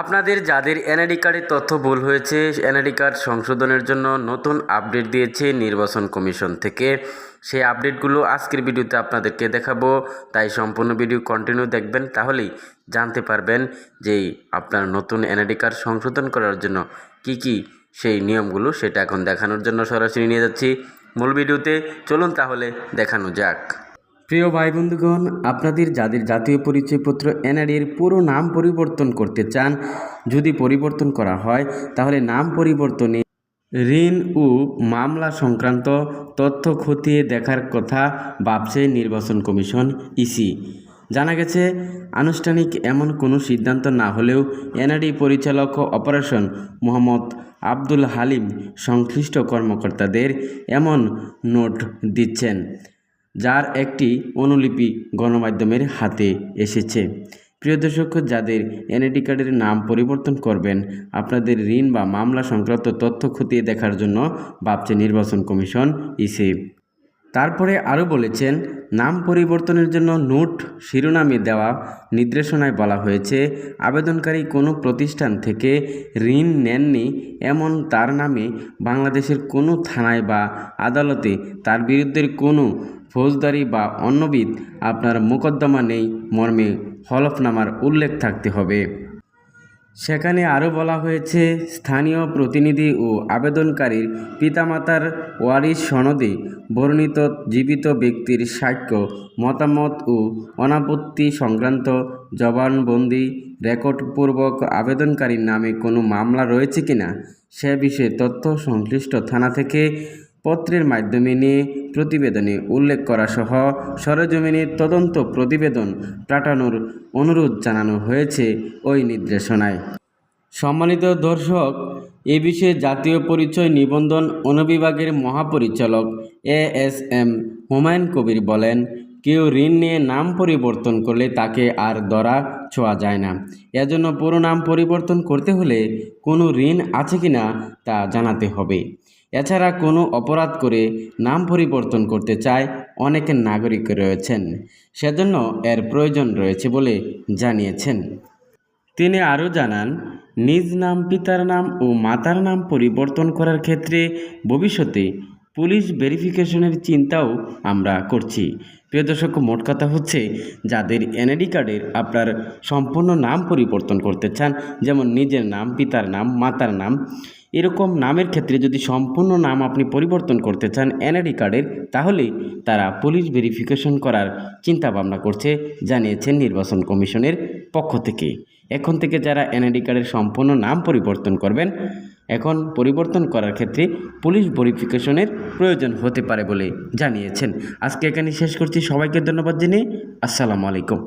আপনাদের যাদের এনআইডি কার্ডের তথ্য ভুল হয়েছে, এনআইডি কার্ড সংশোধনের জন্য নতুন আপডেট দিয়েছে নির্বাচন কমিশন থেকে। সেই আপডেটগুলো আজকের ভিডিওতে আপনাদেরকে দেখাবো, তাই সম্পূর্ণ ভিডিও কন্টিনিউ দেখবেন, তাহলেই জানতে পারবেন যে আপনার নতুন এনআইডি কার্ড সংশোধন করার জন্য কি সেই নিয়মগুলো, সেটা এখন দেখানোর জন্য সরাসরি নিয়ে যাচ্ছি মূল ভিডিওতে। চলুন তাহলে দেখানো যাক। প্রিয় ভাই বন্ধুগণ, আপনাদের যাদের জাতীয় পরিচয়পত্র এনআইডির পুরো নাম পরিবর্তন করতে চান, যদি পরিবর্তন করা হয় তাহলে নাম পরিবর্তনে ঋণ ও মামলা সংক্রান্ত তথ্য খতিয়ে দেখার কথা ভাবছে নির্বাচন কমিশন ইসি। জানা গেছে, আনুষ্ঠানিক এমন কোনো সিদ্ধান্ত না হলেও এনআইডি পরিচালক অপারেশন মোহাম্মদ আব্দুল হালিম সংশ্লিষ্ট কর্মকর্তাদের এমন নোট দিচ্ছেন, যার একটি অনুলিপি গণমাধ্যমের হাতে এসেছে। প্রিয় দর্শক, যাদের এনআইডি কার্ডের নাম পরিবর্তন করবেন, আপনাদের ঋণ বা মামলা সংক্রান্ত তথ্য খতিয়ে দেখার জন্য ভাবছে নির্বাচন কমিশন ইসি। তারপরে আরও বলেছেন, নাম পরিবর্তনের জন্য নোট শিরোনামে দেওয়া নির্দেশনায় বলা হয়েছে, আবেদনকারী কোনো প্রতিষ্ঠান থেকে ঋণ নেননি এমন তার নামে বাংলাদেশের কোনো থানায় বা আদালতে তার বিরুদ্ধে কোনো ফৌজদারি বা অন্যবিধ আপনার মোকদ্দমা নেই মর্মে হলফনামার উল্লেখ থাকতে হবে। সেখানে আরও বলা হয়েছে, স্থানীয় প্রতিনিধি ও আবেদনকারীর পিতামাতার ওয়ারিশ সনদে বর্ণিত জীবিত ব্যক্তির সাক্ষ্য, মতামত ও অনাপত্তি সংক্রান্ত জবানবন্দি রেকর্ডপূর্বক আবেদনকারীর নামে কোনো মামলা রয়েছে কিনা সে বিষয়ে তথ্য সংশ্লিষ্ট থানা থেকে পত্রের মাধ্যমে নিয়ে প্রতিবেদনে উল্লেখ করা সহ সরেজমিনে তদন্ত প্রতিবেদন পাঠানোর অনুরোধ জানানো হয়েছে ওই নির্দেশনায়। সম্মানিত দর্শক, এ বিষয়ে জাতীয় পরিচয় নিবন্ধন অনুবিভাগের মহাপরিচালক ASM হুমায়ুন কবির বলেন, কেউ ঋণ নিয়ে নাম পরিবর্তন করলে তাকে আর ধরা ছোঁয়া যায় না। এজন্য পুরো নাম পরিবর্তন করতে হলে কোনো ঋণ আছে কিনা তা জানাতে হবে। এছাড়া কোনো অপরাধ করে নাম পরিবর্তন করতে চায় অনেক নাগরিক রয়েছেন, সেজন্য এর প্রয়োজন রয়েছে বলে জানিয়েছেন। তিনি আরও জানান, নিজ নাম, পিতার নাম ও মাতার নাম পরিবর্তন করার ক্ষেত্রে ভবিষ্যতে পুলিশ ভেরিফিকেশনের চিন্তাও আমরা করছি। প্রিয় দর্শক, মোট কথা হচ্ছে, যাদের এনআইডি কার্ডের আপনার সম্পূর্ণ নাম পরিবর্তন করতে চান, যেমন নিজের নাম, পিতার নাম, মাতার নাম, এরকম নামের ক্ষেত্রে যদি সম্পূর্ণ নাম আপনি পরিবর্তন করতে চান এনআইডি কার্ডের, তাহলে তারা পুলিশ ভেরিফিকেশন করার চিন্তা ভাবনা করছে, জানিয়েছেন নির্বাচন কমিশনের পক্ষ থেকে। এখন থেকে যারা এনআইডি কার্ডের সম্পূর্ণ নাম পরিবর্তন করবেন, এখন পরিবর্তন করার ক্ষেত্রে পুলিশ ভেরিফিকেশনের প্রয়োজন হতে পারে বলে জানিয়েছেন। আজকে এখানে শেষ করছি। সবাইকে ধন্যবাদ জানিয়ে আসসালামু আলাইকুম।